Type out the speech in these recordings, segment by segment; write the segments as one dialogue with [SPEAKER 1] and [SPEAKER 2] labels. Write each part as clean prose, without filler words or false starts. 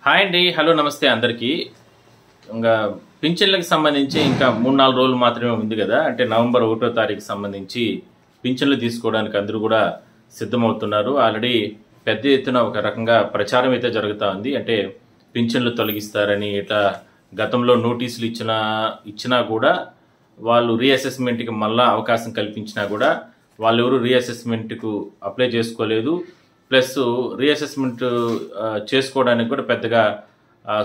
[SPEAKER 1] Hi అండి, hello నమస్తే అందరికీ. ఇంకా పింఛన్లకు సంబంధించి ఇంకా 3-4 రోజులు మాత్రమే ఉంది కదా. అంటే నవంబర్ 1వ తారీఖు సంబంధించి పింఛన్లు తీసుకోవడానికి అందరూ కూడా సిద్ధమవుతున్నారు. ఆల్రెడీ పెద్ద ఎత్తున ఒక రకంగా ప్రచారం అయితే జరుగుతూ ఉంది. అంటే పింఛన్లు తొలగిస్తారని ఇట్లా గతంలో నోటీసులు ఇచ్చినా కూడా వాళ్ళు రీఅసెస్మెంట్కి మళ్ళా అవకాశం కల్పించినా కూడా వాళ్ళు ఎవరు రీఅసెస్మెంట్కు అప్లై చేసుకోలేదు. ప్లస్ రీఅసెస్మెంట్ చేసుకోవడానికి కూడా పెద్దగా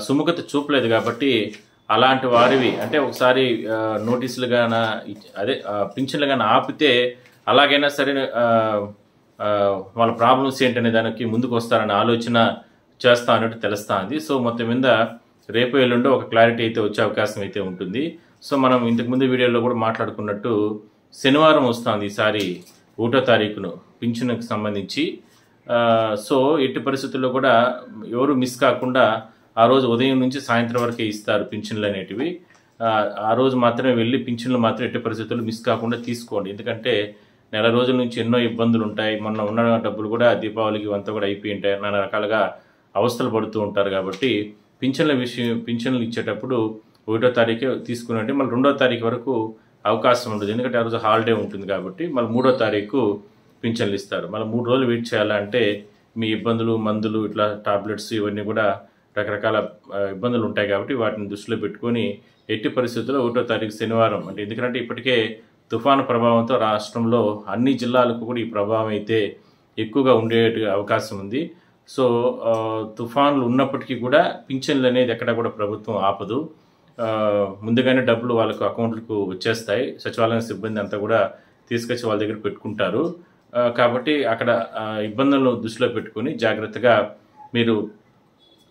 [SPEAKER 1] సుముఖత చూపలేదు. కాబట్టి అలాంటి వారివి అంటే ఒకసారి నోటీసులు గాన అదే పింఛన్లు గాన ఆపితే అలాగైనా సరే వాళ్ళ ప్రాబ్లమ్స్ ఏంటనే దానికి ముందుకు వస్తారనే ఆలోచన చేస్తా అన్నట్టు తెలుస్తా ఉంది. సో మొత్తం మీద రేపు ఎల్లుండో ఒక క్లారిటీ అయితే వచ్చే అవకాశం అయితే ఉంటుంది. సో మనం ఇంతకుముందు వీడియోలో కూడా మాట్లాడుకున్నట్టు శనివారం వస్తుంది ఈసారి 1వ తారీఖును పింఛన్కి సంబంధించి. సో ఎట్టి పరిస్థితుల్లో కూడా ఎవరు మిస్ కాకుండా ఆ రోజు ఉదయం నుంచి సాయంత్రం వరకే ఇస్తారు పింఛన్లు అనేటివి. ఆ రోజు మాత్రమే వెళ్ళి పింఛన్లు మాత్రం ఎట్టి పరిస్థితుల్లో మిస్ కాకుండా తీసుకోండి. ఎందుకంటే నెల రోజుల నుంచి ఎన్నో ఇబ్బందులు ఉంటాయి. మొన్న ఉన్న డబ్బులు కూడా దీపావళికి అంతా కూడా అయిపోయి ఉంటాయి. నానా రకాలుగా అవస్థలు పడుతూ ఉంటారు. కాబట్టి పింఛన్లు ఇచ్చేటప్పుడు 1వ తారీఖే తీసుకునండి. మళ్ళీ 2వ తారీఖు వరకు అవకాశం ఉండదు. ఎందుకంటే ఆ రోజు హాలిడే ఉంటుంది. కాబట్టి మళ్ళీ 3వ తారీఖు పింఛన్లు ఇస్తారు. మళ్ళీ 3 రోజులు వెయిట్ చేయాలంటే మీ ఇబ్బందులు, మందులు, ఇట్లా టాబ్లెట్స్ ఇవన్నీ కూడా రకరకాల ఇబ్బందులు ఉంటాయి. కాబట్టి వాటిని దృష్టిలో పెట్టుకొని ఎట్టి పరిస్థితుల్లో 1వ తారీఖు శనివారం అంటే ఎందుకంటే ఇప్పటికే తుఫాను ప్రభావంతో రాష్ట్రంలో అన్ని జిల్లాలకు కూడా ఈ ప్రభావం అయితే ఎక్కువగా ఉండే అవకాశం ఉంది. సో తుఫాన్లు ఉన్నప్పటికీ కూడా పింఛన్లు అనేది ఎక్కడ కూడా ప్రభుత్వం ఆపదు. ముందుగానే డబ్బులు వాళ్ళకు అకౌంట్లకు వచ్చేస్తాయి. సచివాలయం సిబ్బంది అంతా కూడా తీసుకొచ్చి వాళ్ళ దగ్గర పెట్టుకుంటారు. కాబట్టి అక్కడ ఇబ్బందులను దృష్టిలో పెట్టుకొని జాగ్రత్తగా మీరు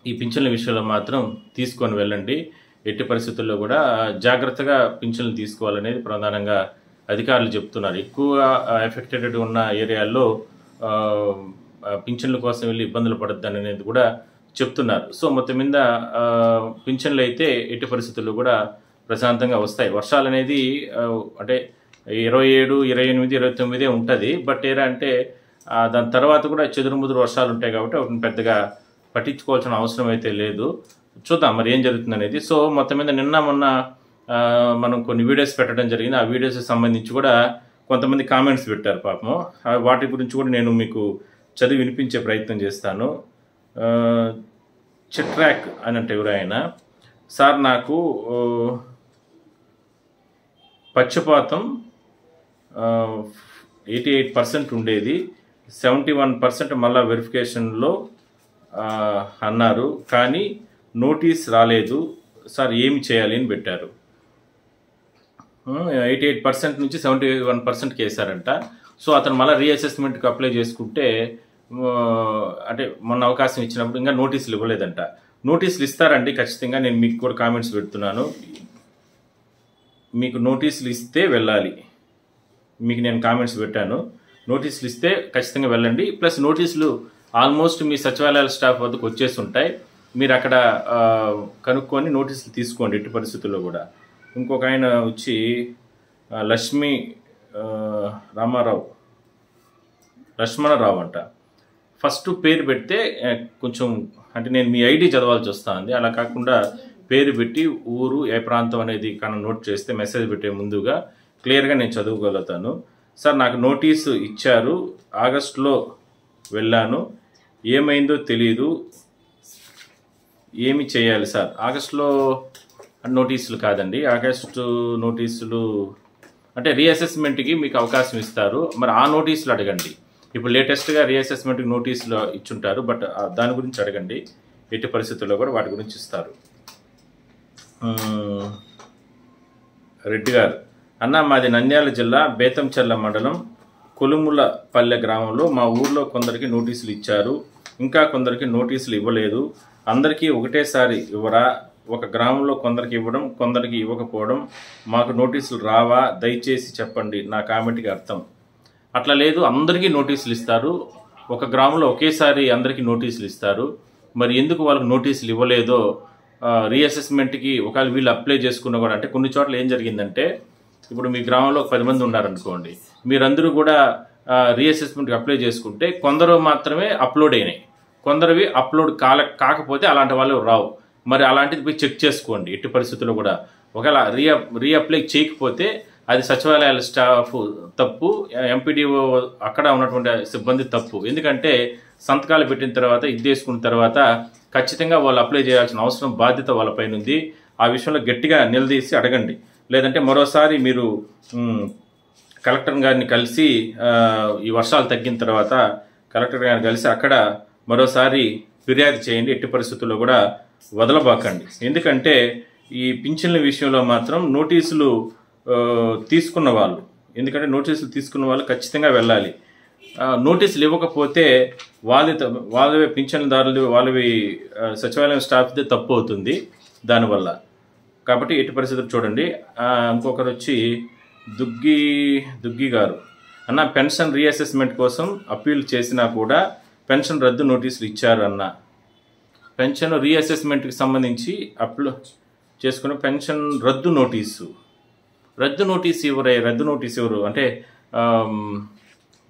[SPEAKER 1] ఈ పింఛన్ల విషయంలో మాత్రం తీసుకొని వెళ్ళండి. ఎట్టి పరిస్థితుల్లో కూడా జాగ్రత్తగా పింఛన్లు తీసుకోవాలనేది ప్రధానంగా అధికారులు చెప్తున్నారు. ఎక్కువ ఎఫెక్టెడ్ ఉన్న ఏరియాల్లో పింఛన్ల కోసం వెళ్ళి ఇబ్బందులు పడద్దని అనేది కూడా చెప్తున్నారు. సో మొత్తం మీద పింఛన్లు అయితే ఎట్టి పరిస్థితుల్లో కూడా ప్రశాంతంగా వస్తాయి. వర్షాలు అనేది అంటే 27, 28, 29 ఉంటుంది. బట్ ఏరా అంటే దాని తర్వాత కూడా చెదురుముదురు వర్షాలు ఉంటాయి. కాబట్టి వాటిని పెద్దగా పట్టించుకోవాల్సిన అవసరం అయితే లేదు. చూద్దాం మరి ఏం జరుగుతుంది అనేది. సో మొత్తం మీద మొన్న మనం కొన్ని వీడియోస్ పెట్టడం జరిగింది. ఆ వీడియోస్కి సంబంధించి కూడా కొంతమంది కామెంట్స్ పెట్టారు పాపం. వాటి గురించి కూడా నేను మీకు చదివి వినిపించే ప్రయత్నం చేస్తాను. చిట్రాక్ అని అంటే ఎవరైనా సార్ నాకు పక్షపాతం 88% ఉండేది, 71% మళ్ళా వెరిఫికేషన్లో అన్నారు. కానీ నోటీస్ రాలేదు సార్, ఏమి చేయాలి అని పెట్టారు. 88% నుంచి 71%కి వేశారంట. సో అతను మళ్ళీ రీఅసెస్మెంట్కి అప్లై చేసుకుంటే అంటే మొన్న అవకాశం ఇచ్చినప్పుడు ఇంకా నోటీసులు ఇవ్వలేదంట. నోటీసులు ఇస్తారండి ఖచ్చితంగా. నేను మీకు కూడా కామెంట్స్ పెడుతున్నాను. మీకు నోటీసులు ఇస్తే వెళ్ళాలి. మీకు నేను కామెంట్స్ పెట్టాను. నోటీసులు ఇస్తే ఖచ్చితంగా వెళ్ళండి. ప్లస్ నోటీసులు ఆల్మోస్ట్ మీ సచివాలయాల స్టాఫ్ వద్దకు వచ్చేసి ఉంటాయి. మీరు అక్కడ కనుక్కొని నోటీసులు తీసుకోండి ఎట్టి పరిస్థితుల్లో కూడా. ఇంకొక ఆయన వచ్చి లక్ష్మణరావు అంట. ఫస్ట్ పేరు పెడితే కొంచెం అంటే నేను మీ ఐడి చదవాల్సి వస్తుంది. అలా కాకుండా పేరు పెట్టి ఊరు ఏ ప్రాంతం అనేది కన్నా నోట్ చేస్తే మెసేజ్ పెట్టే ముందుగా క్లియర్గా నేను చదువుకోగలుగుతాను. సార్ నాకు నోటీసు ఇచ్చారు, ఆగస్టులో వెళ్ళాను, ఏమైందో తెలీదు, ఏమి చేయాలి సార్? ఆగస్టులో నోటీసులు కాదండి. ఆగస్టు నోటీసులు అంటే రీఅసెస్మెంట్కి మీకు అవకాశం ఇస్తారు. మరి ఆ నోటీసులు అడగండి. ఇప్పుడు లేటెస్ట్గా రీఅసెస్మెంట్కి నోటీసులు ఇచ్చుంటారు. బట్ దాని గురించి అడగండి. ఎట్టి పరిస్థితుల్లో కూడా వాటి గురించి ఇస్తారు. రెడ్డి గారు అన్న, మాది నంద్యాల జిల్లా బేతంచెర్ల మండలం కొలుములపల్లె గ్రామంలో మా ఊర్లో కొందరికి నోటీసులు ఇచ్చారు, ఇంకా కొందరికి నోటీసులు ఇవ్వలేదు. అందరికీ ఒకటేసారి ఇవ్వరా? ఒక గ్రామంలో కొందరికి ఇవ్వడం, కొందరికి ఇవ్వకపోవడం. మాకు నోటీసులు రావా? దయచేసి చెప్పండి, నా కామెంట్కి అర్థం. అట్లా లేదు, అందరికీ నోటీసులు ఇస్తారు. ఒక గ్రామంలో ఒకేసారి అందరికీ నోటీసులు ఇస్తారు. మరి ఎందుకు వాళ్ళకి నోటీసులు ఇవ్వలేదో రీఅసెస్మెంట్కి ఒకవేళ వీళ్ళు అప్లై చేసుకున్నా కూడా అంటే కొన్ని చోట్ల ఏం జరిగిందంటే ఇప్పుడు మీ గ్రామంలో 10 మంది ఉన్నారనుకోండి, మీరందరూ కూడా రీఅసెస్మెంట్కి అప్లై చేసుకుంటే కొందరు మాత్రమే అప్లోడ్ అయినాయి, కొందరివి అప్లోడ్ కాకపోతే అలాంటి వాళ్ళు రావు. మరి అలాంటిది పోయి చెక్ చేసుకోండి ఎట్టి పరిస్థితుల్లో కూడా. ఒకవేళ రీఅప్లై చేయకపోతే అది సచివాలయాల స్టాఫ్ తప్పు, ఎంపీడీఓ అక్కడ ఉన్నటువంటి సిబ్బంది తప్పు. ఎందుకంటే సంతకాలు పెట్టిన తర్వాత ఇద్దేసుకున్న తర్వాత ఖచ్చితంగా వాళ్ళు అప్లై చేయాల్సిన అవసరం, బాధ్యత వాళ్ళపైన ఉంది. ఆ విషయంలో గట్టిగా నిలదీసి అడగండి. లేదంటే మరోసారి మీరు కలెక్టర్ గారిని కలిసి ఈ వర్షాలు తగ్గిన తర్వాత కలెక్టర్ గారిని కలిసి అక్కడ మరోసారి ఫిర్యాదు చేయండి. ఎట్టి పరిస్థితుల్లో కూడా వదలబాకండి. ఎందుకంటే ఈ పింఛన్ల విషయంలో మాత్రం నోటీసులు తీసుకున్న వాళ్ళు, ఎందుకంటే నోటీసులు తీసుకున్న వాళ్ళు ఖచ్చితంగా వెళ్ళాలి. నోటీసులు ఇవ్వకపోతే వాళ్ళవి పింఛన్దారులు వాళ్ళవి సచివాలయం స్టాఫ్దే తప్పు అవుతుంది దానివల్ల. కాబట్టి ఎట్టి పరిస్థితులు చూడండి. ఇంకొకరు వచ్చి దుగ్గి గారు అన్న, పెన్షన్ రీఅసెస్మెంట్ కోసం అప్పీల్ చేసినా కూడా పెన్షన్ రద్దు నోటీసులు ఇచ్చారు అన్న. పెన్షన్ రీఅసెస్మెంట్కి సంబంధించి అప్లోడ్ చేసుకున్న పెన్షన్ రద్దు నోటీసు ఎవరు అంటే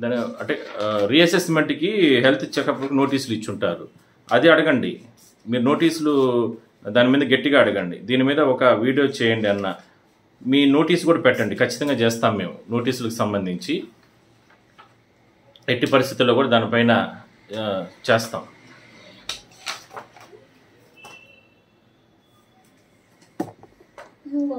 [SPEAKER 1] దాని అంటే రీఅసెస్మెంట్కి హెల్త్ చెకప్ నోటీసులు ఇచ్చుంటారు. అది అడగండి మీరు. నోటీసులు దాని మీద గట్టిగా అడగండి. దీని మీద ఒక వీడియో చేయండి అన్న. మీ నోటీసు కూడా పెట్టండి, ఖచ్చితంగా చేస్తాం మేము. నోటీసులకు సంబంధించి ఎట్టి పరిస్థితుల్లో కూడా దానిపైన చేస్తాం.
[SPEAKER 2] నువ్వు